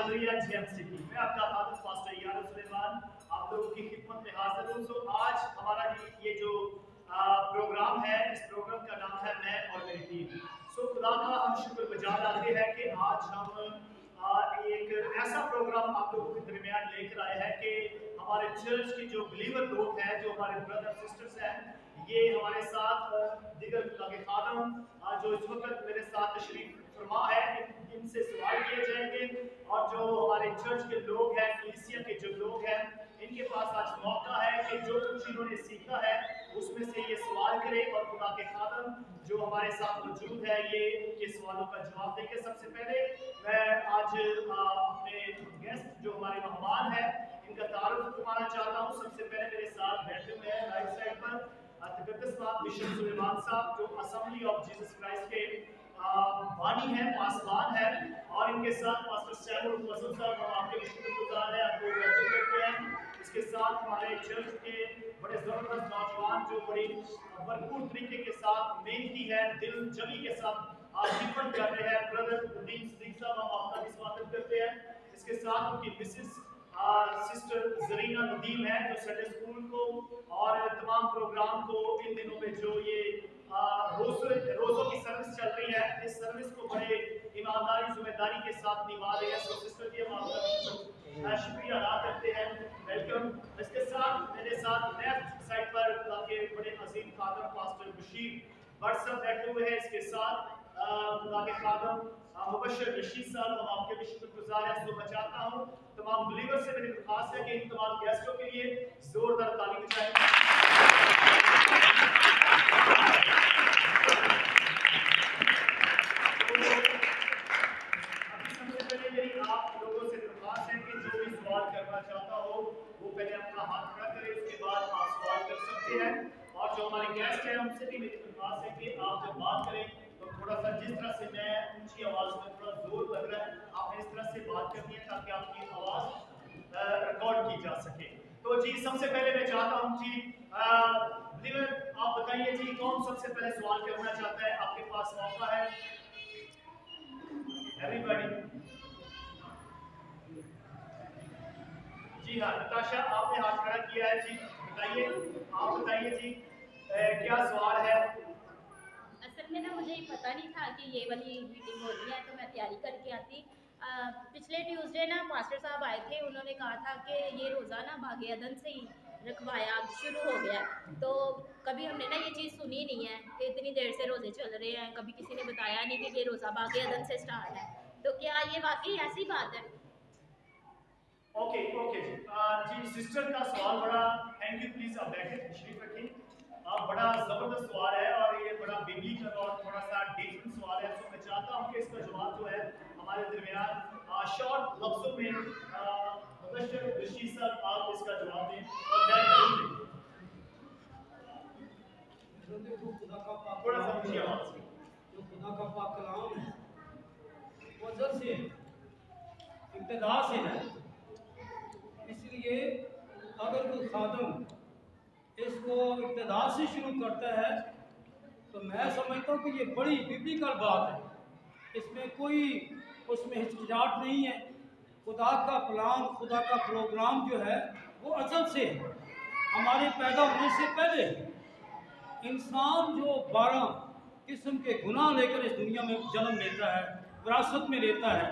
Hallelujah GMC की। मैं आपका फादर पास्टर यार सुलेमान आप लोगों की खिदमत में हाजिर हूँ। सो आज हमारा ये जो प्रोग्राम है, इस प्रोग्राम का नाम है मैं और मेरी टीम। सो खुदा का हम शुक्रगुजार आते हैं कि आज हम एक ऐसा प्रोग्राम आप लोगों के दरमियान लेकर आए हैं कि हमारे चर्च के जो बिलीवर लोग हैं, जो हमारे ब्रदर सिस्टर्स हैं, ये हमारे साथ दिगर खुदा के खादम जो इस वक्त मेरे साथ तशरीफ फरमा है, इनसे सवाल किए जाएंगे। और जो हमारे चर्च के लोग हैं, कलीसिया के जो लोग हैं, इनके पास आज मौका है कि जो कुछ इन्होंने सीखा है उसमें से ये सवाल करें और खुदा के खादम जो हमारे साथ मौजूद है ये इनके सवालों का जवाब देंगे। सबसे पहले मैं आज अपने गेस्ट जो हमारे मेहमान हैं इनका तारुफ करवाना चाहता हूँ। सबसे पहले मेरे साथ बैठे हुए हैं राइट साइड पर बिशप सुलेमान साहब, जो असेंबली ऑफ जीसस क्राइस्ट के वाणी है, पासवान है, और इनके साथ पास्टर सैमुअल मसूद साहब, हम आपके शुक्रगुजार हैं, आपको वेलकम करते हैं। इसके साथ हमारे चर्च के बड़े जबरदस्त नौजवान जो बड़ी भरपूर तरीके के साथ मेहनती है, दिल जमी के साथ खिदमत कर रहे हैं, ब्रदर नदीम सिद्दीक साहब, हम आपका भी स्वागत करते हैं। इसके साथ उनकी मिसेस सिस्टर जरीना नदीम है, जो संडे स्कूल को और तमाम प्रोग्राम को इन दिनों में जो ये रोजों की सर्विस चल रही है, इस सर्विस को बड़े ईमानदारी जिम्मेदारी के साथ निभा रहे हैं। सो सिस्टर जी, हम आपका शुक्रिया अदा करते हैं, वेलकम। इसके साथ मेरे साथ लेफ्ट साइड पर आपके बड़े अजीम खादम पास्टर बशीर भट्ट साहब बैठे हुए हैं। इसके साथ खुदा के खादम मुबशर रशीद साहब, हम आपके भी शुक्रगुजार हैं। सो मैं चाहता हूँ तमाम बिलीवर से मेरी दरख्वास्त है कि इन तमाम गेस्टों के लिए जोरदार ताली बजाएं। सबसे पहले मेरी आप लोगों से दरख्वास्त है कि जो भी सवाल करना चाहता हो वो पहले अपना हाथ खड़ा करे, उसके बाद आप सवाल कर सकते हैं। और जो हमारे गेस्ट हैं उनसे भी मेरी दरख्वास्त है कि आप जब बात करें तो थोड़ा सा जिस तरह से मैं ऊंची आवाज में थोड़ा जोर लग रहा है, आपने इस तरह से बात करनी है ताकि आपकी आवाज रिकॉर्ड की जा सके। तो जी सबसे पहले मैं चाहता हूं जी आप बताइए जी, कौन सबसे पहले सवाल करना चाहता है? आपके पास मौका है, एवरीबॉडी। जी हाँ, नताशा आपने हाथ खड़ा किया है जी, बताइए, आप बताइए जी क्या सवाल है? असल में ना मुझे पता नहीं था कि ये वाली मीटिंग हो रही है, तो मैं तैयारी करके आती। पिछले ट्यूसडे ना मास्टर साहब आए थे, उन्होंने कहा था कि ये रोज़ा ना बागे अदन से ही रखवाया शुरू हो गया। तो कभी हमने ना ये चीज़ सुनी नहीं है कि इतनी देर से रोज़े चल रहे हैं, कभी किसी ने बताया नहीं कि ये रोज़ा बागे अदन से स्टार्ट है। तो क्या ये वाकई ऐसी बात है? ओके ओके जी सिस्टर का सवाल बड़ा, थैंक यू, प्लीज आप बैठे तशरीफ रखें। बड़ा जबरदस्त सवाल है और ये बड़ा बिब्लिकल और थोड़ा सा डिफरेंट सवाल है। तो मैं चाहता हूँ कि इसका जवाब जो है हमारे दरमियान शॉर्ट लफ्जों में मुबशर रशीद साहब आप इसका जवाब दें और थोड़ा सा ऊंची आवाज में। जो खुदा का पाक कलाम है वो अज़ल से इब्तिदा से है, इसलिए अगर कोई खादम इसको इब्तिदा से शुरू करता है तो मैं समझता हूँ कि ये बड़ी बिब्लिकल बात है, इसमें कोई उसमें हिचकिचाहट नहीं है। खुदा का प्लान, खुदा का प्रोग्राम जो है वो अज़ल से है, हमारे पैदा होने से पहले। इंसान जो 12 किस्म के गुनाह लेकर इस दुनिया में जन्म लेता है, विरासत में लेता है,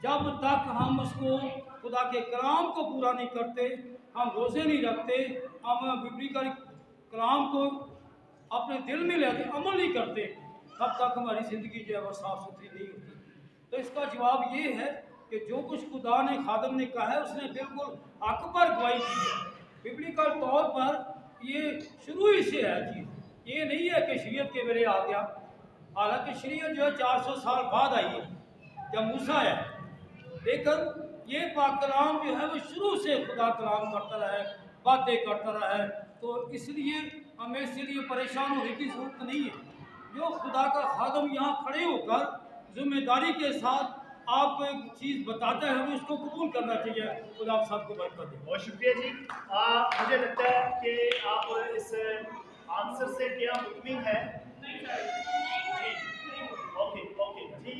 जब तक हम उसको खुदा के कलाम को पूरा नहीं करते, हम रोज़े नहीं रखते, हम बिब्लिकल कलाम को अपने दिल में लेते, अमल नहीं करते, तब तक हमारी ज़िंदगी जो है वो साफ़ सुथरी नहीं होती। तो इसका जवाब ये है कि जो कुछ खुदा ने खादम ने कहा है उसने बिल्कुल हक पर गवाही दी है। बिब्लिकल तौर पर ये शुरू ही से है चीज़, ये नहीं है कि शरीयत के मेरे आ गया। हालांकि शरीयत जो है 400 साल बाद आई है जब मूसा है, लेकिन ये पाक कलाम जो है वो शुरू से खुदा कलाम करता रहा है, बातें करता रहा है। तो इसलिए हमें इसलिए परेशान होने की ज़रूरत नहीं है। जो खुदा का खादम यहाँ खड़े होकर जिम्मेदारी के साथ आपको एक चीज़ बताता है, हमें उसको कबूल करना चाहिए। खुदा आप सबको बरकत दे। बहुत शुक्रिया जी। मुझे लगता है कि आप इस आंसर से क्या मुतमिन है? जी ओके ओके जी,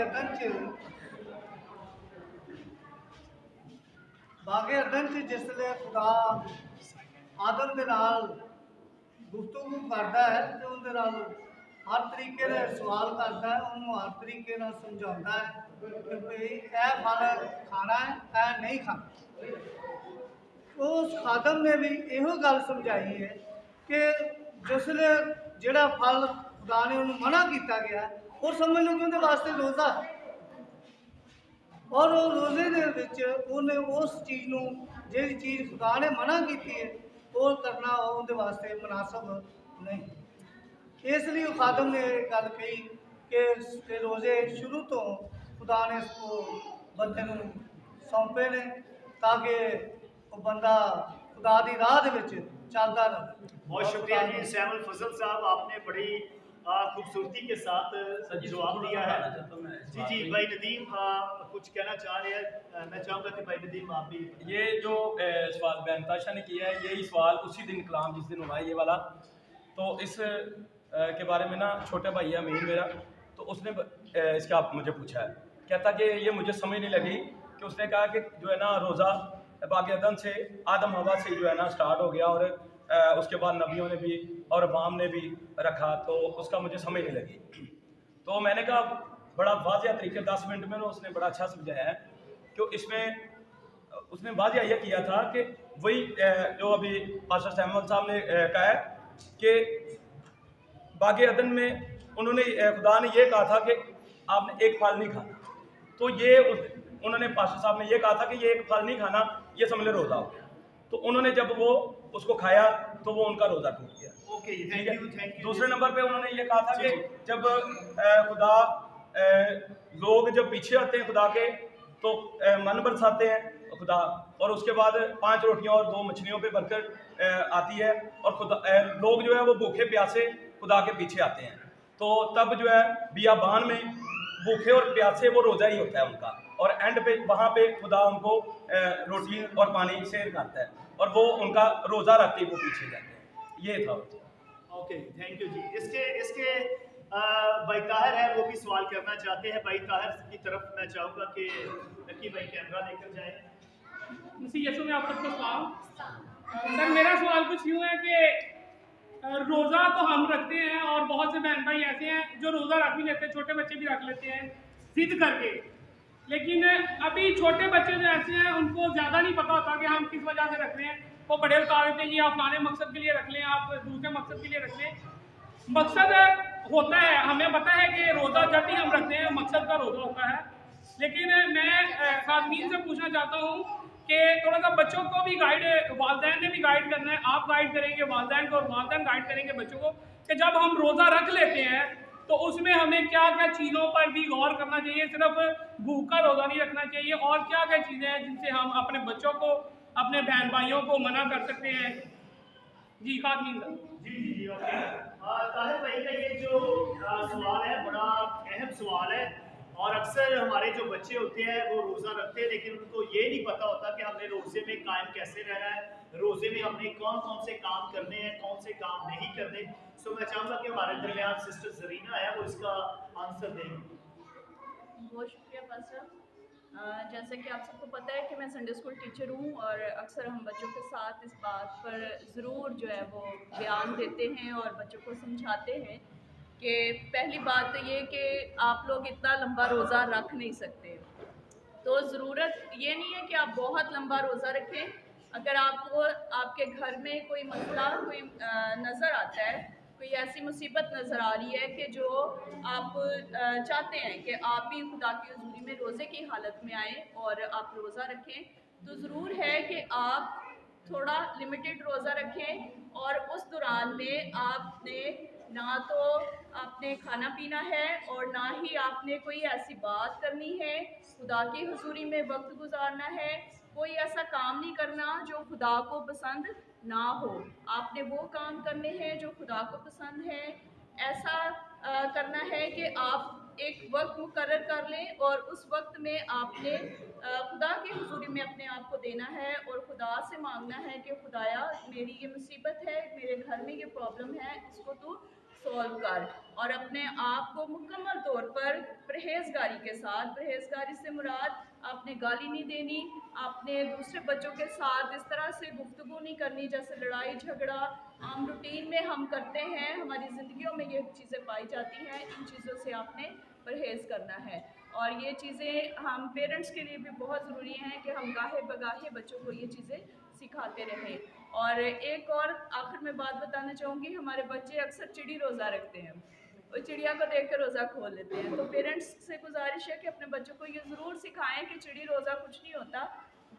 अदन च जिसले खुदा आदम दे नाल गुफ्तगू करता है तो उनके नाल हर तरीके के सवाल करता है, उन्होंने हर तरीके नाल समझाता है कि भाई यह फल खाना है, यह नहीं खाना। उस खादम ने भी इहो गल समझाई है कि जिसले जिहड़ा फल खुदा ने उन्होंने मना किया गया और समझ लो कि उनके वास्ते रोज़ा है, और वो रोज़े दे विच उन्हें उस चीज़ नूं जिहड़ी चीज़ खुदा ने मना की है वो करना उनके वास्ते मुनासिब नहीं। इसलिए खादम ने गल कही कि रोज़े शुरू तो खुदा ने इसको बंदे नूं सौंपे ने ताकि वो बंदा खुदा की राह दे विच चलता रहे। बहुत शुक्रिया जी सैमुल फजल साहब, आपने बड़ी खूबसूरती के साथ जवाब दिया है। जी जी भाई नदीम कुछ कहना चाह रहे हैं, मैं चाहूँगा कि भाई नदीम आप भी। ये जो सवाल बेनताशा ने किया है, यही सवाल उसी दिन कलाम जिस दिन हुआ है ये वाला, तो इस के बारे में ना छोटा भाई है अमीन मेरा, तो उसने इसका मुझे पूछा है, कहता कि ये मुझे समझ नहीं लगी कि उसने कहा कि जो है ना रोज़ा बाग अदन से आदम हवा से जो है ना स्टार्ट हो गया और उसके बाद नबियों ने भी और अवाम ने भी रखा, तो उसका मुझे समझ नहीं लगी। तो मैंने कहा बड़ा वाज़िया तरीके 10 मिनट में उसने बड़ा अच्छा समझाया है कि इसमें उसने वाज़िया यह किया था कि वही जो अभी पास्टर सैमुअल साहब ने कहा है कि बाग अदन में उन्होंने खुदा ने यह कहा था कि आपने एक फल नहीं खाना, तो ये उन्होंने पास्टर साहब ने यह कहा था कि ये एक फल नहीं खाना, ये समझ ले रोज़ा हो गया। तो उन्होंने जब वो उसको खाया तो वो उनका रोज़ा टूट गया। Okay thank you. दूसरे नंबर पे उन्होंने ये कहा था कि जब खुदा लोग जब पीछे आते हैं खुदा के तो मन बरसाते हैं खुदा, और उसके बाद 5 रोटियां और 2 मछलियों पे बरकत आती है और खुदा लोग जो है वो भूखे प्यासे खुदा के पीछे आते हैं, तो तब जो है बियाबान में भूखे और प्यासे वो रोज़ा ही होता है उनका, और एंड पे वहाँ पे खुदा उनको रोटी और पानी शेयर करता है और वो उनका रोज़ा रखते ही वो पीछे जाते हैं। ये था। ओके थैंक यू जी। इसके भाई ताहिर है, वो भी सवाल करना चाहते हैं। भाई ताहिर की तरफ मैं चाहूँगा कि नकी भाई कैमरा लेकर जाए। मसीह यीशु में आप सबको सलाम। सर मेरा सवाल कुछ यूँ है कि रोज़ा तो हम रखते हैं और बहुत से बहन भाई ऐसे हैं जो रोज़ा रख भी लेते हैं, छोटे बच्चे भी रख लेते हैं जिद करके, लेकिन अभी छोटे बच्चे जो ऐसे हैं उनको ज़्यादा नहीं पता होता कि हम किस वजह से रख रहे हैं। वो बड़े बता देते हैं ये आप फलाने मकसद के लिए रख लें, आप दूसरे मकसद के लिए रख लें। मकसद होता है, हमें पता है कि रोज़ा जब भी हम रखते हैं मकसद का रोज़ा होता है, लेकिन मैं खादमीन से पूछना चाहता हूँ कि थोड़ा सा बच्चों को भी गाइड, वालिदैन ने भी गाइड करना है, आप गाइड करेंगे वालिदैन को और वालिदैन गाइड करेंगे बच्चों को कि जब हम रोज़ा रख लेते हैं तो उसमें हमें क्या क्या चीज़ों पर भी गौर करना चाहिए। सिर्फ भूख का रोज़ा नहीं रखना चाहिए, और क्या क्या चीज़ें हैं जिनसे हम अपने बच्चों को, अपने बहन भाइयों को मना कर सकते हैं। जी खादमीन जी जी जी ओके। ताहिर भाई का ये जो सवाल है बड़ा अहम सवाल है, और अक्सर हमारे जो बच्चे होते हैं वो रोज़ा रखते हैं लेकिन उनको ये नहीं पता होता कि हमने रोज़े में कायम कैसे रहना है, रोज़े में हमने कौन कौन से काम करने हैं, कौन से काम नहीं करने। सो मैं चाहूँगा कि हमारे दरमियान सिस्टर जरीना है, वो इसका आंसर देंगी। बहुत शुक्रिया पास्टर। जैसा कि आप सबको पता है कि मैं संडे स्कूल टीचर हूँ और अक्सर हम बच्चों के साथ इस बात पर ज़रूर जो है वो बयान देते हैं और बच्चों को समझाते हैं कि पहली बात तो ये कि आप लोग इतना लंबा रोज़ा रख नहीं सकते, तो ज़रूरत ये नहीं है कि आप बहुत लंबा रोज़ा रखें। अगर आपको आपके घर में कोई मसला कोई नज़र आता है, कोई ऐसी मुसीबत नज़र आ रही है कि जो आप चाहते हैं कि आप भी खुदा की हुजूरी में रोज़े की हालत में आएँ और आप रोज़ा रखें, तो ज़रूर है कि आप थोड़ा लिमिटेड रोज़ा रखें और उस दौरान में आपने ना तो आपने खाना पीना है और ना ही आपने कोई ऐसी बात करनी है, खुदा की हुजूरी में वक्त गुजारना है, कोई ऐसा काम नहीं करना जो खुदा को पसंद ना हो। आपने वो काम करने हैं जो खुदा को पसंद है। ऐसा करना है कि आप एक वक्त मुकर्रर कर लें और उस वक्त में आपने खुदा की हुजूरी में अपने आप को देना है और खुदा से मांगना है कि खुदाया मेरी ये मुसीबत है, मेरे घर में ये प्रॉब्लम है, इसको तू सॉल्व कर और अपने आप को मुकम्मल तौर पर परहेजगारी के साथ, परहेजगारी से मुराद आपने गाली नहीं देनी, आपने दूसरे बच्चों के साथ इस तरह से गुफ्तगू नहीं करनी जैसे लड़ाई झगड़ा आम रूटीन में हम करते हैं, हमारी ज़िंदगियों में ये चीज़ें पाई जाती हैं। इन चीज़ों से आपने परहेज़ करना है और ये चीज़ें हम पेरेंट्स के लिए भी बहुत ज़रूरी हैं कि हम गाहे बगाहे बच्चों को ये चीज़ें सिखाते रहें। और एक और आखिर में बात बताना चाहूँगी, हमारे बच्चे अक्सर चिड़ी रोज़ा रखते हैं और चिड़िया को देख कर रोज़ा खोल लेते हैं। तो पेरेंट्स से गुजारिश है कि अपने बच्चों को ये ज़रूर सिखाएं कि चिड़ी रोज़ा कुछ नहीं होता,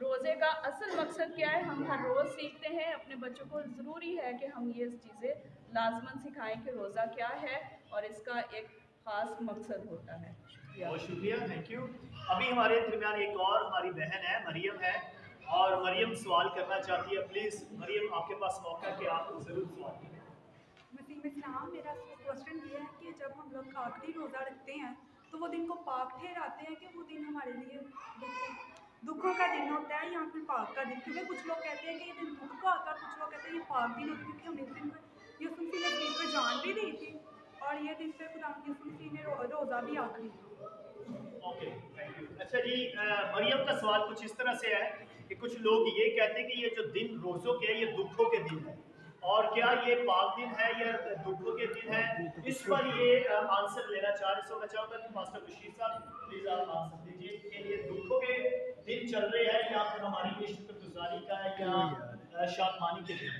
रोज़े का असल मकसद क्या है हम हर रोज़ सीखते हैं। अपने बच्चों को ज़रूरी है कि हम ये चीज़ें लाजमन सिखाएं कि रोज़ा क्या है और इसका एक ख़ास मकसद होता है। बहुत शुक्रिया, थैंक यू। अभी हमारे दरमियान एक और हमारी बहन है, मरियम है, और मरियम सवाल करना चाहती है। प्लीज़ मरियम, आपके पास मौका है कि आप ज़रूर सवाल करें। मेरा क्वेश्चन ये है कि जब हम लोग आखिरी रोज़ा रखते हैं तो वो दिन को पाक ठहराते हैं कि वो दिन हमारे लिए दुखों का दिन होता है या फिर पाक का दिन? क्योंकि कुछ लोग कहते हैं कि ये दिन दुख का होता है, कुछ लोग कहते हैं ये पाक दिन होता है, क्योंकि हम इस दिन पर यूसुफ मसीह ने दिन पर जान भी दी थी और ये दिन पे खुदा यूसुफ मसीह ने रोज़ा भी आखिरी। Okay, thank you. अच्छा जी, मरियम का सवाल कुछ इस तरह से है कि कुछ लोग ये कहते हैं कि ये जो दिन रोज़ों के हैं ये दुखों के दिन है, और क्या ये पाक दिन है या दुखों के दिन है? इस पर ये आंसर लेना चाह रहे। सो मैं चाहूँगा कि मास्टर बशीर साहब प्लीज़ आप आंसर दीजिए कि ये दुखों के दिन चल रहे हैं या फिर हमारी ये शुक्रगुजारी का है या शादमानी के दिन?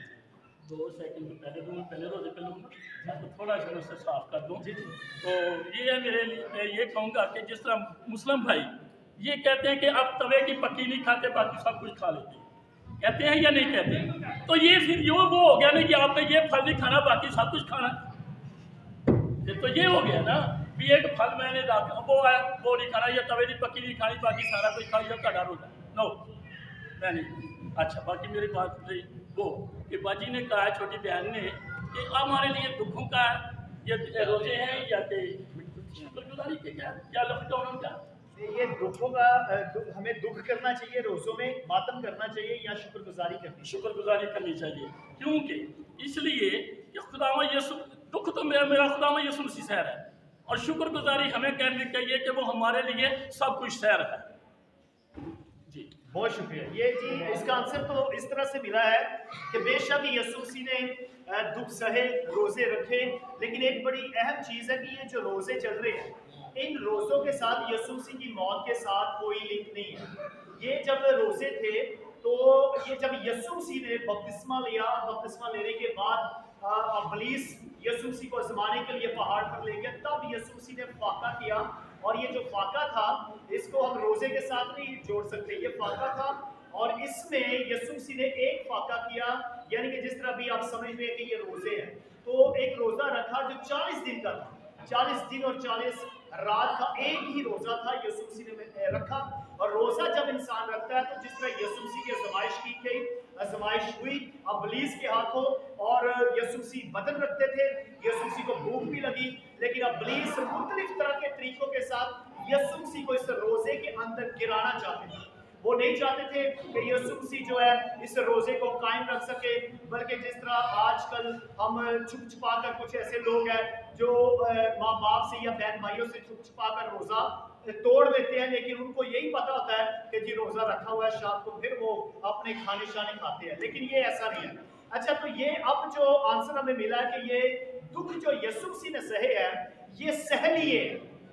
2 सेकंड पहले तो मैं पहले रोजे पे लूँगा तो थोड़ा सा उससे साफ कर दूँ। जी जी। तो ये है मेरे लिए, मैं ये कहूँगा कि जिस तरह मुस्लिम भाई ये कहते हैं कि अब तवे की पक्की नहीं खाते बाकी सब कुछ खा लेते हैं, कहते हैं या नहीं कहते हैं? तो ये फिर यो वो हो गया ना कि आपने ये फल नहीं खाना बाकी सब कुछ खाना, तो ये हो गया ना भी एक फल मैंने वो है वो नहीं खाना, या तवे की पक्की नहीं खानी बाकी सारा कुछ खा लिया, कड़ा रोजा नो मैं नहीं। अच्छा, बाकी मेरी बात रही वो कि बाजी ने कहा, छोटी बहन ने, कि अब हमारे लिए दुखों का ये रोजे हैं या कि शुक्रगुजारी के क्या लॉकडाउन क्या? ये दुखों का हमें दुख करना चाहिए रोज़ों में, मातम करना चाहिए या शुक्रगुजारी करनी चाहिए? शुक्रगुजारी करनी चाहिए, क्योंकि इसलिए कि खुदावा यसु, दुख तो मेरा खुदावा यसु मसीह शहर है और शुक्रगुजारी हमें करनी चाहिए कि वो हमारे लिए सब कुछ शहर है। जी बहुत शुक्रिया। ये जी इसका आंसर तो इस तरह से मिला है कि बेशक यसु मसीह ने दुख सहे, रोज़े रखे, लेकिन एक बड़ी अहम चीज़ है कि ये जो रोज़े चल रहे हैं इन रोज़ों के साथ यसु मसीह की मौत के साथ कोई लिंक नहीं है। ये जब रोज़े थे तो ये जब यसु मसीह ने बपतिस्मा लिया, बपतिस्मा लेने के बाद इब्लीस यसु मसीह को आजमाने के लिए पहाड़ पर ले गया, तब यसु मसीह ने फाका किया, और ये जो फाका था इसको हम रोज़े के साथ नहीं जोड़ सकते, ये फाका था और इसमें यसु मसीह ने एक फाका किया, यानी कि जिस तरह भी आप समझ रहे हैं कि ये रोज़े हैं, तो एक रोज़ा रखा जो 40 दिन का था, 40 दिन और 40 रात का एक ही रोज़ा था यसु मसीह ने रखा। और रोज़ा जब इंसान रखता है तो जिस तरह यसु मसीह की आजमाइश की गई, आजमाइश हुई इब्लीस के हाथों, और यसु मसीह बदन रखते थे, यसु मसीह को भूख भी लगी, लेकिन इब्लीस मुख्तलिफ तरह के तरीकों के साथ यसु मसीह को इस रोज़े के अंदर गिराना चाहते थे। वो नहीं चाहते थे कि यसु मसीह जो है इस रोज़े को कायम रख सके, बल्कि जिस तरह आजकल हम छुप छुपा कर, कुछ ऐसे लोग हैं जो माँ बाप से या बहन भाइयों से छुप छुपा कर रोज़ा तोड़ देते हैं, लेकिन उनको यही पता होता है कि जी रोज़ा रखा हुआ है, शाम को फिर वो अपने खाने शाने खाते हैं, लेकिन ये ऐसा नहीं है। अच्छा, तो ये अब जो आंसर हमें मिला है कि ये दुख जो यसु मसीह ने सहे है ये सह लिए,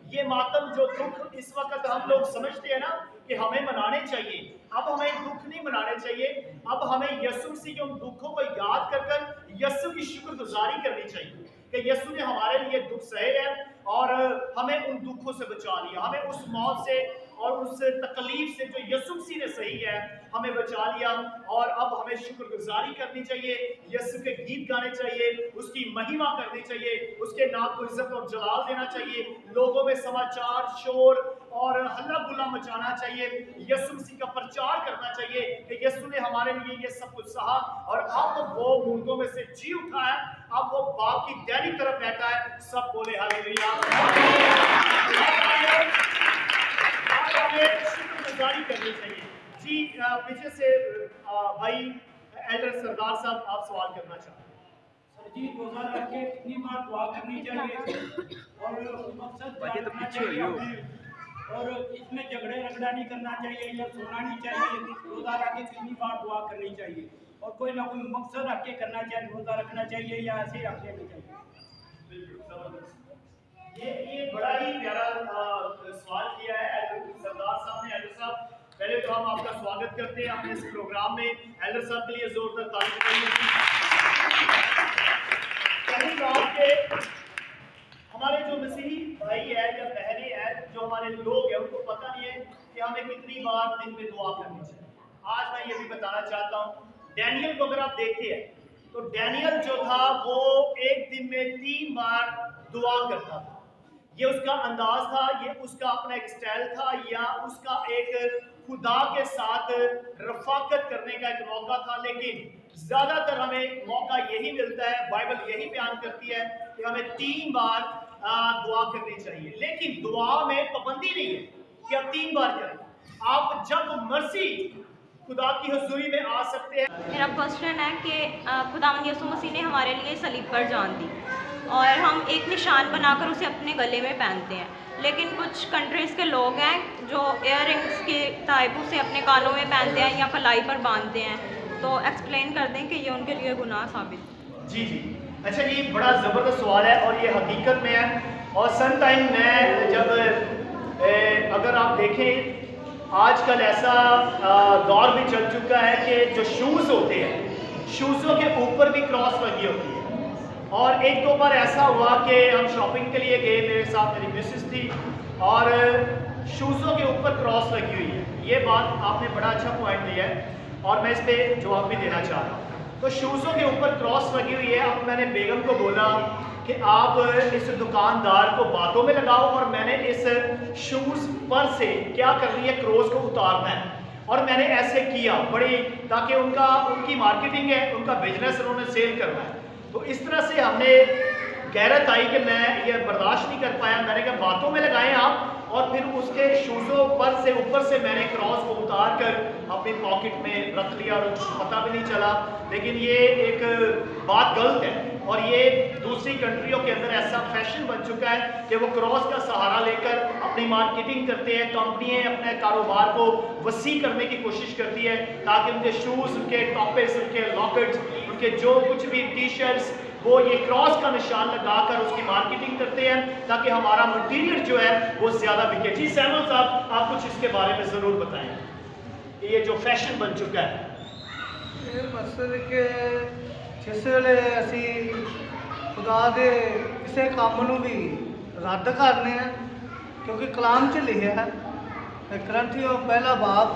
ये मातम जो दुख इस वक्त हम लोग समझते हैं ना कि हमें मनाने चाहिए, अब हमें दुख नहीं मनाने चाहिए, अब हमें यसु मसीह के उन दुखों को याद कर कर यसु की शुक्रगुजारी करनी चाहिए कि यसु ने हमारे लिए दुख सहे है और हमें उन दुखों से बचा लिया, हमें उस मौत से और उस तकलीफ से जो यसु मसीह ने सही है हमें बचा लिया, और अब हमें शुक्रगुजारी करनी चाहिए, यसु के गीत गाने चाहिए, उसकी महिमा करनी चाहिए, उसके नाम को इज्जत और जलाल देना चाहिए, लोगों में समाचार, शोर और हल्ला गुल्ला मचाना चाहिए, यसु मसीह का प्रचार करना चाहिए कि यसु ने हमारे लिए ये सब कुछ सहा और अब वो मुर्दों में से जी उठा है, अब वो बाप की दैनी तरफ बैठा है। सब बोले हालेलुया। हमें शुक्रगुजारी करनी चाहिए। जी पीछे से भाई एल्डर सरदार साहब आप सवाल करना चाहते हैं। कि रोज़ा रख के कितनी बार दुआ करनी चाहिए और मकसद क्या रखना चाहिए हमें, और इसमें झगड़े रगड़ा नहीं करना चाहिए या सोना नहीं चाहिए। रोज़ा रख के कितनी बार दुआ करनी चाहिए और कोई ना कोई मकसद रख के करना चाहिए, रोज़ा रखना चाहिए या ऐसे ही रख लेना चाहिए। ये बड़ा ही प्यारा सवाल किया है सरदार साहब ने। एल्डर साहब, पहले तो हम आपका स्वागत करते हैं अपने इस प्रोग्राम में। एल्डर साहब के लिए जोरदार ताली बजाइए। पहली बात के हमारे जो मसीही भाई है या बहनें हैं, जो हमारे लोग हैं, उनको पता नहीं है कि हमें कितनी बार दिन में दुआ करनी चाहिए। आज मैं ये भी बताना चाहता हूँ, डैनियल को अगर आप देखते हैं तो डैनियल जो था वो एक दिन में 3 बार दुआ करता था। ये उसका अंदाज था, ये उसका अपना एक स्टाइल था, या उसका एक खुदा के साथ रफाकत करने का एक मौका था। लेकिन ज्यादातर हमें मौका यही मिलता है, बाइबल यही बयान करती है कि हमें 3 बार दुआ करनी चाहिए। लेकिन दुआ में पाबंदी नहीं है कि आप 3 बार करें, आप जब मर्जी खुदा की हुजूरी में आ सकते हैं। मेरा क्वेश्चन है कि खुदावंद यीशु मसीह ने हमारे लिए सलीब पर जान दी और हम एक निशान बनाकर उसे अपने गले में पहनते हैं, लेकिन कुछ कंट्रीज़ के लोग हैं जो इयररिंग्स के टाइप उसे अपने कानों में पहनते हैं या कलाई पर बांधते हैं। तो एक्सप्लेन कर दें कि ये उनके लिए गुनाह साबित। जी जी, अच्छा, ये बड़ा ज़बरदस्त सवाल है और ये हकीकत में है। और सम टाइम मैं जब अगर आप देखें आजकल ऐसा दौर भी चल चुका है कि जो शूज़ होते हैं, शूज़ों के ऊपर भी क्रॉस लगी होती है। और 1-2 बार ऐसा हुआ कि हम शॉपिंग के लिए गए, मेरे साथ मेरी मिसेस थी और शूज़ों के ऊपर क्रॉस लगी हुई है। ये बात आपने बड़ा अच्छा पॉइंट दिया है और मैं इस पर जवाब भी देना चाह रहा हूँ। तो शूज़ों के ऊपर क्रॉस लगी हुई है। अब मैंने बेगम को बोला कि आप इस दुकानदार को बातों में लगाओ और मैंने इस शूज़ पर से क्या करनी है, क्रॉस को उतारना है। और मैंने ऐसे किया बड़ी, ताकि उनकी मार्केटिंग है, उनका बिजनेस उन्होंने सेल करना है। तो इस तरह से हमने गैरत आई कि मैं ये बर्दाश्त नहीं कर पाया। मैंने कहा बातों में लगाएं आप, और फिर उसके शूज़ों पर से ऊपर से मैंने क्रॉस को उतार कर अपनी पॉकेट में रख लिया और पता भी नहीं चला। लेकिन ये एक बात गलत है और ये दूसरी कंट्रियों के अंदर ऐसा फैशन बन चुका है कि वो क्रॉस का सहारा लेकर अपनी मार्केटिंग करते हैं। कंपनियां अपने कारोबार को वसी करने की कोशिश करती है ताकि उनके शूज़, उनके टॉपेस, उनके लॉकेट्स, उनके जो कुछ भी टी शर्ट्स, वो ये क्रॉस का निशान लगाकर उसकी मार्केटिंग करते हैं ताकि हमारा मटीरियल जो है वो ज़्यादा बिके। जी सैमुअल साहब, आप कुछ इसके बारे में ज़रूर बताएं कि ये जो फैशन बन चुका है। ये मकसद कि जिस वे असी खुदा दे किसी काम नूं भी रद्द करने हैं, क्योंकि कलाम च लिखा है, करंथियों 1 बाब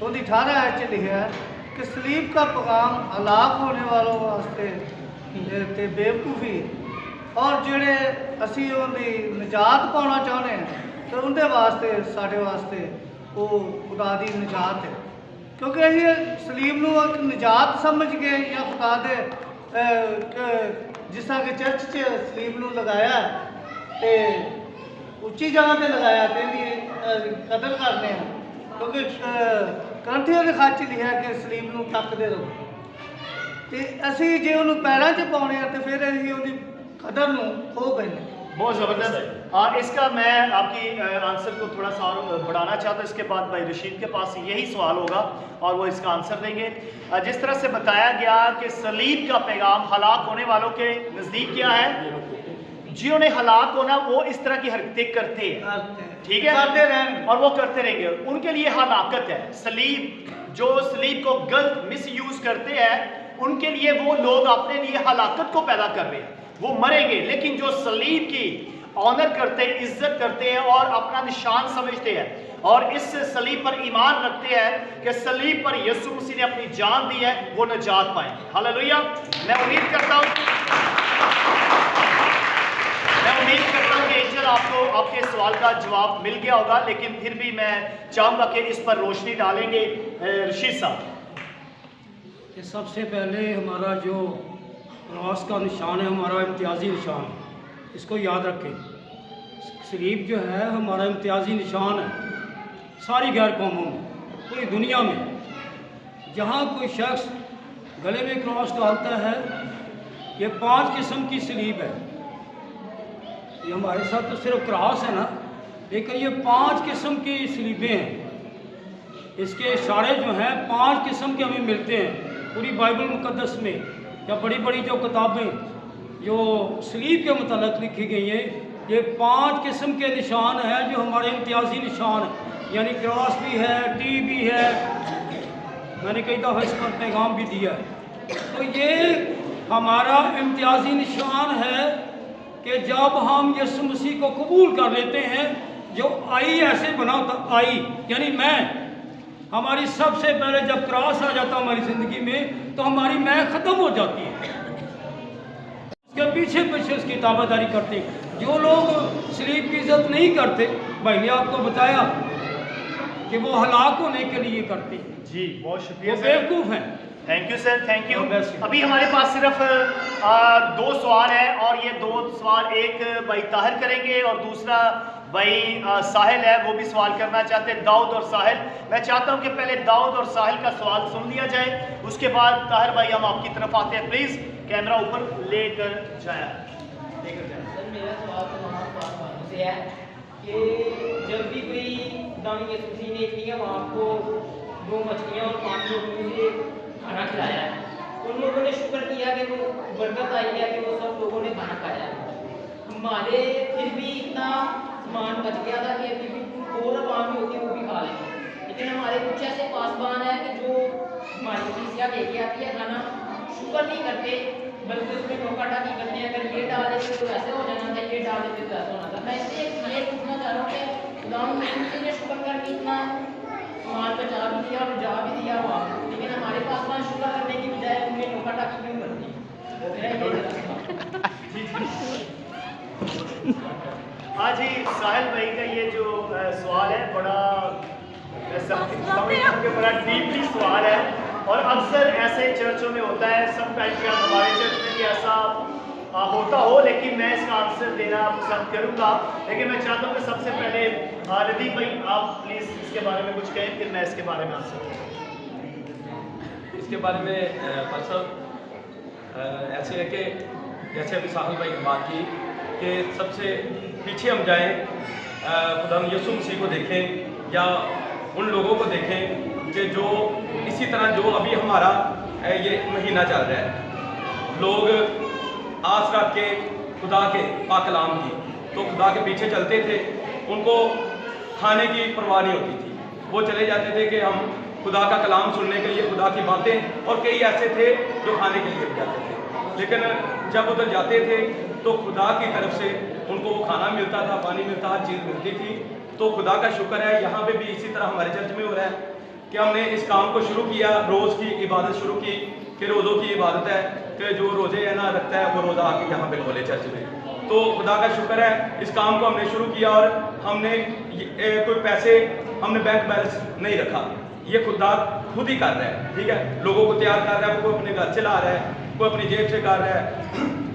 18 लिखा है कि सलीब का पैगाम हलाक होने वालों वास्ते ते बेवकूफ़ी, और जेड़े असी उनकी निजात पाना चाहते हैं तो उनके वास्ते साढ़े वास्ते वो खुदा की निजात है। क्योंकि अभी सलीब नूं एक निजात समझ के या खुदा दे जिस तरह के चर्च च सलीब नूं लगाया तो उच्ची जगह पर लगाया तो इहदी कदर करने हैं। क्योंकि करंथियों के खत च लिखा कि सलीब नूं तकदे रहो, तो असी जे उन्होंने पैरों च पाने तो फिर असी उनकी कदर नूं खो बैठे। बहुत ज़बरदस्त। इसका मैं आपकी आंसर को थोड़ा सा और बढ़ाना चाहता हूँ। इसके बाद भाई रशीद के पास यही सवाल होगा और वो इसका आंसर देंगे। जिस तरह से बताया गया कि सलीब का पैगाम हलाक होने वालों के नज़दीक क्या है, जिन्होंने हलाक होना वो इस तरह की हरकतें करते हैं, ठीक है, करते रहेंगे और वो करते रहेंगे, उनके लिए हलाकत है। सलीब जो सलीब को गलत मिस यूज़ करते हैं, उनके लिए वो लोग अपने लिए हलाकत को पैदा कर रहे हैं, वो मरेंगे। लेकिन जो सलीब की ऑनर करते हैं, इज्जत करते हैं और अपना निशान समझते हैं और इस सलीब पर ईमान रखते हैं कि सलीब पर यीशु मसीह ने अपनी जान दी है, वो निजात पाए। हालेलुया। मैं उम्मीद करता हूँ कि एंजल आपको आपके सवाल का जवाब मिल गया होगा, लेकिन फिर भी मैं चाहूँगा कि इस पर रोशनी डालेंगे रशीद साहब। कि सबसे पहले हमारा जो क्रॉस का निशान है, हमारा इम्तियाजी निशान, इसको याद रखें। सलीब जो है हमारा इम्तियाजी निशान है सारी गैर कौमों में, पूरी दुनिया में। जहाँ कोई शख्स गले में क्रॉस डालता है ये 5 किस्म की सलीब है। ये हमारे साथ तो सिर्फ क्रॉस है ना, लेकिन ये 5 किस्म की सलीबें हैं। इसके इशारे जो हैं 5 किस्म के हमें मिलते हैं पूरी बाइबल मुकद्दस में, या बड़ी बड़ी जो किताबें जो सलीब के मुताल्लिक़ लिखी गई हैं, ये 5 किस्म के निशान हैं जो हमारे इम्तियाजी निशान हैं। यानी क्रॉस भी है, टी भी है, मैंने कई दफ़ा इस पर पैगाम भी दिया है। तो ये हमारा इम्तियाजी निशान है कि जब हम यीशु मसीह को कबूल कर लेते हैं, जो आई ऐसे बना होता, आई यानी मैं, हमारी सबसे पहले जब क्रॉस आ जाता हमारी ज़िंदगी में तो हमारी मैं ख़त्म हो जाती है, उसके पीछे पीछे उसकी ताबेदारी करते हैं। जो लोग सलीब की इज्जत नहीं करते, भाई ने आपको बताया कि वो हलाक होने के लिए करते हैं। जी बहुत शुक्रिया, बेवकूफ़ हैं। Thank you sir, thank you. अभी हमारे पास सिर्फ 2 सवाल है और ये 2 सवाल एक भाई ताहिर करेंगे और दूसरा भाई साहिल है, वो भी सवाल करना चाहते हैं, दाऊद और साहिल। मैं चाहता हूं कि पहले दाऊद और साहिल का सवाल सुन लिया जाए, उसके बाद ताहिर भाई हम आपकी तरफ आते हैं। प्लीज़ कैमरा ऊपर लेकर जाए। सर मेरा सवाल तो मोहम्मद से है कि जब भी कोई दानी के सुसी ने इतनी वहाँ को 2 मछलियाँ और 5 लोगों से खाना खिलाया है, उन लोगों ने शुक्र किया कि वो बरकत आई है कि वो सब लोगों ने खाना खाया। हमारे फिर भी इतना सामान बच गया था कि अभी भी और आवाम होती है वो भी खा लेंगे, लेकिन हमारे कुछ ऐसे पासबान हैं कि जो हमारी कलीसिया लेके आती है खाना, शुक्र नहीं करते बल्कि उसमें टोका टाकी करते हैं। अगर ये डाल देते तो ऐसे हो जाना था, ये डाल देते तो ऐसा होना था। मैं इससे ये पूछना चाह रहा हूँ कि गाँव ने शुक्र करके इतना सामान बचा भी दिया और जा भी दिया वहाँ, लेकिन हमारे पासबान शुक्र करने की बजाय उनमें टोका टाकी क्यों करती हाँ जी, साहिल भाई का ये जो सवाल है बड़ा बड़ा डीपली सवाल है और अक्सर ऐसे चर्चों में होता है, सब टाइम का हमारे चर्च में भी ऐसा होता हो, लेकिन मैं इसका आंसर देना पसंद करूँगा। लेकिन मैं चाहता हूँ कि सबसे पहले लतीफ़ भाई आप प्लीज़ इसके बारे में कुछ कहें, फिर मैं इसके बारे में आंसर दूँ। इसके बारे में परसों ऐसे है कि जैसे अभी साहिल भाई ने बात की कि सबसे पीछे हम जाएं, खुदा यीशु मसीह को देखें या उन लोगों को देखें कि जो इसी तरह जो अभी हमारा ये महीना चल रहा है, लोग आस रख के खुदा के पाकलाम की, तो खुदा के पीछे चलते थे, उनको खाने की परवाह नहीं होती थी। वो चले जाते थे कि हम खुदा का कलाम सुनने के लिए, खुदा की बातें, और कई ऐसे थे जो खाने के लिए भी जाते थे, लेकिन जब उधर जाते थे तो खुदा की तरफ से उनको खाना मिलता था, पानी मिलता, हर चीज़ मिलती थी। तो खुदा का शुक्र है, यहाँ पे भी इसी तरह हमारे चर्च में हो रहा है कि हमने इस काम को शुरू किया, रोज़ की इबादत शुरू की कि रोज़ों की इबादत है कि जो रोज़े है ना रखता है वो रोज़ा आके यहाँ पे खोले चर्च में। तो खुदा का शुक्र है, इस काम को हमने शुरू किया और हमने कोई पैसे हमने बैंक बैलेंस नहीं रखा, ये खुदा खुद ही कर रहा है, ठीक है। लोगों को तैयार कर रहा है, कोई अपने घर से ला रहा है, कोई अपनी जेब से कर रहा है।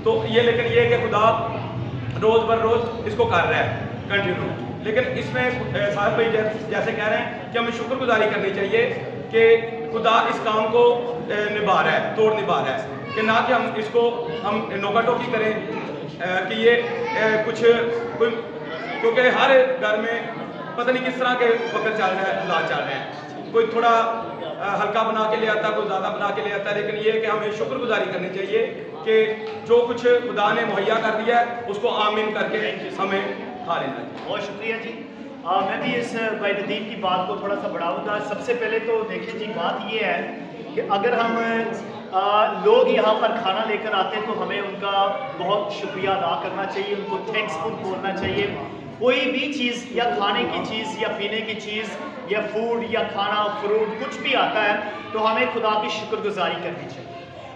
तो ये लेकिन ये कि खुदा रोज़ बर रोज़ इसको कर रहा है कंटिन्यू। लेकिन इसमें साहब भाई जैसे कह रहे हैं कि हमें शुक्रगुजारी करनी चाहिए कि खुदा इस काम को निभा रहा है, तोड़ निभा रहा है, कि ना कि हम इसको हम नोका टोकी करें कि ये कुछ कोई, क्योंकि हर घर में पता नहीं किस तरह के वक्त चल रहा है, हालात चल रहे हैं, कोई थोड़ा हल्का बना के ले आता, कोई ज़्यादा बना के ले आता है। लेकिन ये कि हमें शुक्रगुजारी करनी चाहिए कि जो कुछ खुदा ने मुहैया कर दिया है उसको आमीन करके हमें खा लेना चाहिए। बहुत शुक्रिया जी। मैं भी इस भाई नदीम की बात को थोड़ा सा बढ़ाऊँगा। सबसे पहले तो देखिए जी, बात ये है कि अगर हम लोग यहाँ पर खाना लेकर आते हैं तो हमें उनका बहुत शुक्रिया अदा करना चाहिए, उनको थैंक्सफुल बोलना चाहिए। कोई भी चीज़ या खाने की चीज़ या पीने की चीज़ या फूड या खाना फ्रूट कुछ भी आता है तो हमें खुदा की शुक्रगुजारी करनी चाहिए।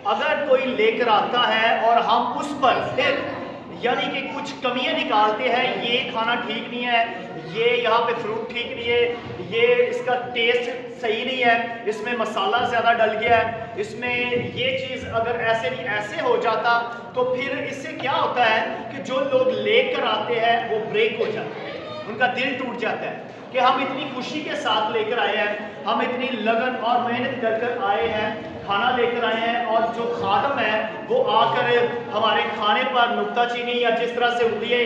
अगर कोई लेकर आता है और हम उस पर फिर यानी कि कुछ कमियां निकालते हैं, ये खाना ठीक नहीं है, ये यहाँ पे फ्रूट ठीक नहीं है, ये इसका टेस्ट सही नहीं है, इसमें मसाला ज़्यादा डल गया है, इसमें ये चीज़ अगर ऐसे नहीं ऐसे हो जाता, तो फिर इससे क्या होता है कि जो लोग लेकर आते हैं वो ब्रेक हो जाते हैं, उनका दिल टूट जाता है कि हम इतनी खुशी के साथ लेकर आए हैं, हम इतनी लगन और मेहनत कर कर आए हैं, खाना लेकर आए हैं और जो खादम है वो आकर हमारे खाने पर नुक्ताचीनी या जिस तरह से उंगलियां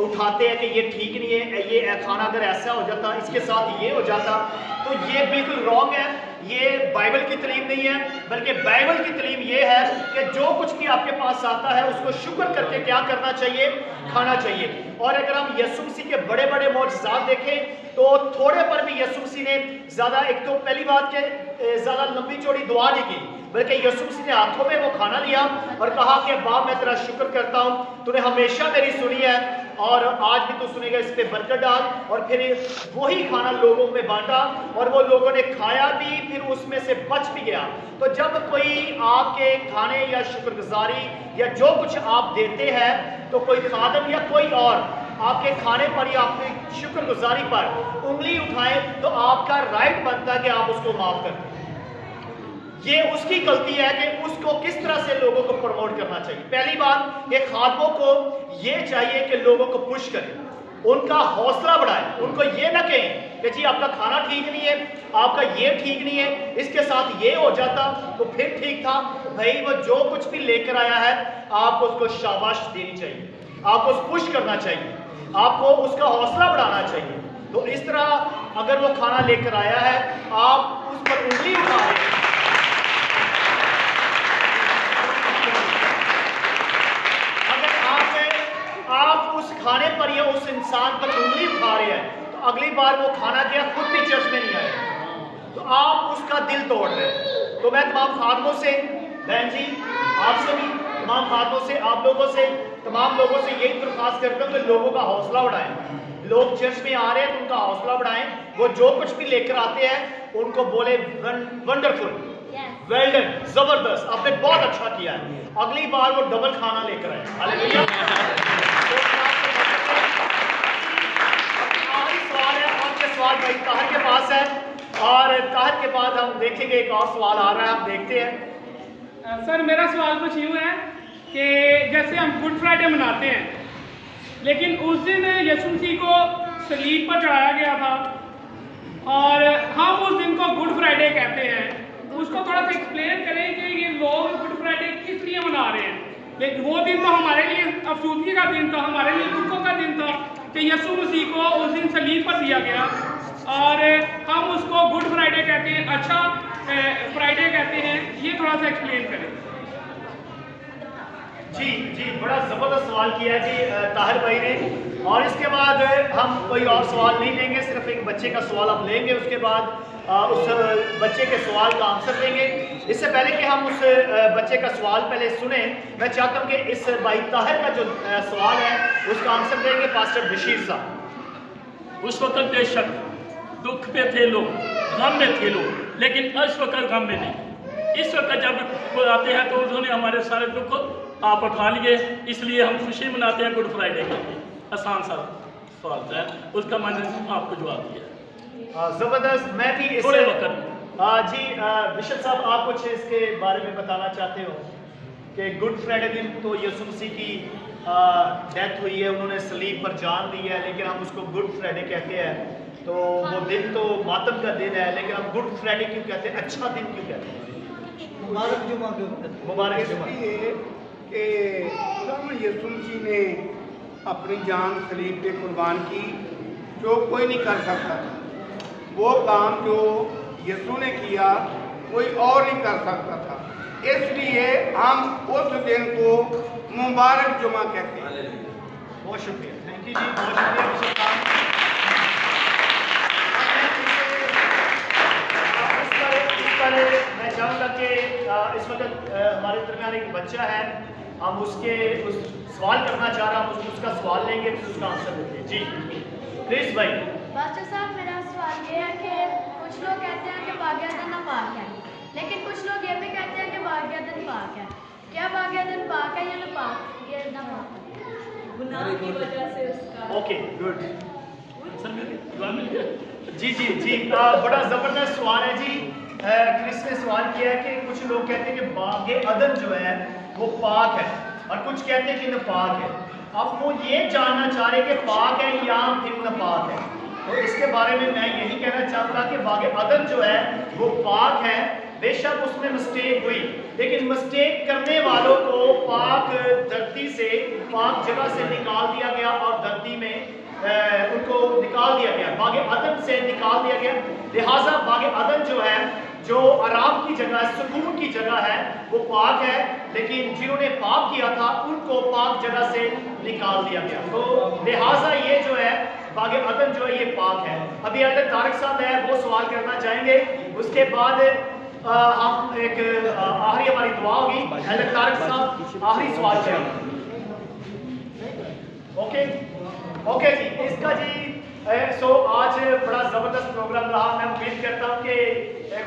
उठाते हैं कि ये ठीक नहीं है, ये खाना अगर ऐसा हो जाता, इसके साथ ये हो जाता, तो ये बिल्कुल रॉन्ग है। ये बाइबल की तालीम नहीं है, बल्कि बाइबल की तालीम ये है कि जो कुछ भी आपके पास आता है उसको शुक्र करके क्या करना चाहिए, खाना चाहिए। और अगर हम यीशु मसीह के बड़े बड़े मौजज़ात देखें तो थोड़े पर भी यीशु मसीह ने ज़्यादा, एक तो पहली बात के ज़्यादा लंबी चौड़ी दुआ नहीं की, बल्कि यीशु मसीह ने हाथों में वो खाना लिया और कहा कि बाप मैं तेरा शुक्र करता हूँ, तूने हमेशा मेरी सुनी है और आज भी तू सुनेगा, इस पे बरकत डाल। और फिर वही खाना लोगों में बांटा और वो लोगों ने खाया भी, फिर उसमें से बच भी गया। तो जब कोई आपके खाने या शुक्रगुजारी या जो कुछ आप देते हैं, तो कोई खादम या कोई और आपके खाने पर या आपकी शुक्रगुजारी पर उंगली उठाए, तो आपका राइट बनता है कि आप उसको माफ कर दें। ये उसकी गलती है कि उसको किस तरह से लोगों को प्रमोट करना चाहिए। पहली बात, ये खादमों को ये चाहिए कि लोगों को पुश करें, उनका हौसला बढ़ाएं, उनको ये ना कहें कि जी आपका खाना ठीक नहीं है, आपका ये ठीक नहीं है, इसके साथ ये हो जाता तो फिर ठीक था। भाई वो जो कुछ भी लेकर आया है आपको उसको शाबाश देनी चाहिए, आपको उसको पुश करना चाहिए, आपको उसका हौसला बढ़ाना चाहिए। तो इस तरह अगर वो खाना लेकर आया है, आप उस पर उंगली उठा रहे हैं, आप उस खाने पर या उस इंसान पर उंगली उठा रहे हैं, तो अगली बार वो खाना गया खुद भी चर्च में नहीं आया, तो आप उसका दिल तोड़ रहे हैं। तो मैं तमाम खादमों से, बहन जी आपसे भी, तमाम खादमों से, आप लोगों से, तमाम लोगों से यही दरख्वास्त करता हूँ कि लोगों का हौसला बढ़ाएं। लोग चर्च में आ रहे हैं तो उनका हौसला बढ़ाएं, वो जो कुछ भी लेकर आते हैं उनको बोले वंडरफुल, वेल डन, जबरदस्त, आपने बहुत अच्छा किया है, अगली बार वो डबल खाना लेकर आए। हालेलुया। सवाल है, आपके सवाल भाई ताहिर के पास है, और ताहिर के बाद हम देखेंगे एक और सवाल आ रहा है, हम देखते हैं। सर मेरा सवाल कुछ यूँ है कि जैसे हम गुड फ्राइडे मनाते हैं, लेकिन उस दिन यीशु मसीह को सलीब पर चढ़ाया गया था और हम उस दिन को गुड फ्राइडे कहते हैं, उसको थोड़ा सा एक्सप्लेन करें कि ये लोग गुड फ्राइडे किस लिए मना रहे हैं। लेकिन वो दिन तो हमारे लिए अफसोसगी का दिन था, हमारे लिए दुखों का दिन था कि यीशु मसीह को उस दिन सलीब पर दिया गया और हम उसको गुड फ्राइडे कहते हैं, अच्छा फ्राइडे कहते हैं। ये थोड़ा सा एक्सप्लेन करें। जी जी, बड़ा ज़बरदस्त सवाल किया है जी ताहिर भाई ने, और इसके बाद हम कोई और सवाल नहीं लेंगे, सिर्फ एक बच्चे का सवाल आप लेंगे, उसके बाद उस बच्चे के सवाल का आंसर देंगे। इससे पहले कि हम उस बच्चे का सवाल पहले सुने, मैं चाहता हूँ कि इस भाई ताहिर का जो सवाल है उसका आंसर देंगे पास्टर बशीर साहब। उस वक्त बेशक दुख में थे लोग, गम में थे लोग, लेकिन इस वक्त गम में नहीं। इस वक्त जब वो आते हैं तो उन्होंने हमारे सारे दुख आप उठा लिए, इसलिए हम खुशी मनाते हैं गुड फ्राइडे के लिए। आसान सा सवाल है, उसका मैंने आपको जवाब दिया। ज़बरदस्त। मैं भी इस थोड़े वक्त जी बिशप साहब आप कुछ इसके बारे में बताना चाहते हो कि गुड फ्राइडे दिन तो यीशु मसीह की डेथ हुई है, उन्होंने सलीब पर जान दी है, लेकिन हम उसको गुड फ्राइडे कहते हैं। तो वो दिन तो मातम का दिन है, लेकिन हम गुड फ्राइडे क्यों कहते हैं, अच्छा दिन क्यों कहते हैं? मुबारक जुमा क्यों? मुबारक जुमा इसलिए कि यीशु मसीह ने अपनी जान सलीब पे कुर्बान की, जो कोई नहीं कर सकता था। वो काम जो यीशु ने किया कोई और नहीं कर सकता था, इसलिए हम उस दिन को मुबारक जुमा कहते हैं। बहुत शुक्रिया, थैंक यू जी, बहुत शुक्रिया बिशप साहब। इस पर मैं चाहूँगा कि इस वक्त हमारे दरमियान एक बच्चा है, हम उसके उस सवाल करना चाह रहा हूँ, उसका सवाल लेंगे फिर उसका आंसर देंगे। जी प्लीज भाई। बादशाह साहब मेरा सवाल ये है कि कुछ लोग कहते हैं कि बाग़-ए-अदन नापाक है, लेकिन कुछ लोग ये भी कहते हैं कि बाग़-ए-अदन पाक है। क्या बाग़-ए-अदन पाक है या नापाक? ये नापाक है, गुनाह की वजह से उसका। ओके गुड, जी जी जी, बड़ा ज़बरदस्त सवाल है जी। क्रिस ने सवाल किया है कि कुछ लोग कहते हैं कि बाग़-ए-अदन जो है वो पाक है और कुछ कहते हैं कि नापाक है। अब वो ये जानना चाह रहे कि पाक है या फिर नापाक है, तो इसके बारे में मैं यही कहना चाहूँगा कि बाग़-ए-अदन जो है वो पाक है। बेशक उसमें मिस्टेक हुई, लेकिन मिस्टेक करने वालों को पाक धरती से, पाक जगह से निकाल दिया गया और धरती में उनको निकाल दिया गया, बागे अदन से निकाल दिया गया। लिहाजा बागे अदन जो है, जो आराम की जगह, सुकून की जगह है, वो पाक है, लेकिन जिन्होंने पाप किया था उनको पाक जगह से निकाल दिया गया। तो लिहाजा ये जो है बागे अदन जो है ये पाक है। अभी अल्लाह तारिक साहब है वो सवाल करना चाहेंगे, उसके बाद हम एक आखिरी हमारी दुआ होगी। अल्लाह तारिक साहब आखिरी सवाल करेंगे। ओके जी, इसका जी सो आज बड़ा ज़बरदस्त प्रोग्राम रहा। मैं उम्मीद करता हूँ कि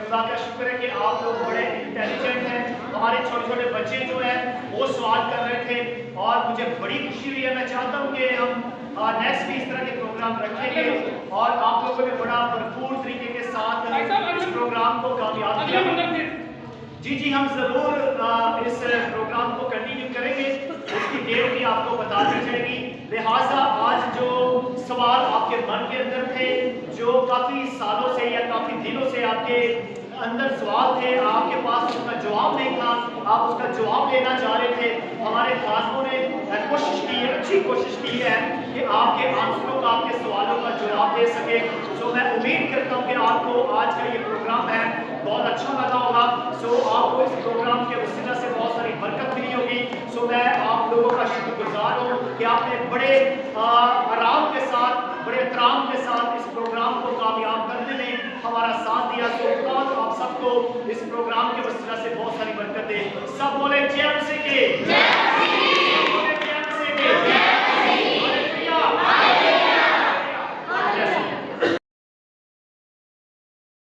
खुदा का शुक्र है कि आप लोग बड़े इंटेलिजेंट हैं। हमारे छोटे छोटे बच्चे जो हैं वो सवाल कर रहे थे और मुझे बड़ी खुशी हुई है। मैं चाहता हूँ कि हम नेक्स्ट भी इस तरह के प्रोग्राम रखेंगे और आप लोगों ने बड़ा भरपूर तरीके के साथ इस प्रोग्राम को कामयाब किया। जी, हम ज़रूर इस प्रोग्राम को कंटिन्यू करेंगे, उसकी डेट भी आपको बता दी जाएगी। लिहाजा आज जो सवाल आपके मन के अंदर थे, जो काफ़ी सालों से या काफ़ी दिनों से आपके अंदर सवाल थे, आपके पास उसका जवाब नहीं था, आप उसका जवाब लेना चाह रहे थे, हमारे खासों ने कोशिश की है, अच्छी कोशिश की है कि आपके आंसरों का, आपके सवालों का जवाब दे सके। सो मैं उम्मीद करता हूँ कि आपको आज का ये प्रोग्राम है बहुत अच्छा लगा होगा। सो आपको इस प्रोग्राम के वसीला से बहुत सारी बरकत मिली होगी। सो मैं आप लोगों का शुक्रगुजार हूँ कि आपने बड़े आराम के साथ, बड़े एहतराम के साथ इस प्रोग्राम को कामयाब करने में हमारा साथ दिया। सो आप सबको इस प्रोग्राम के वसीला से बहुत सारी बरकत दे। सब बोले जय मसीह की।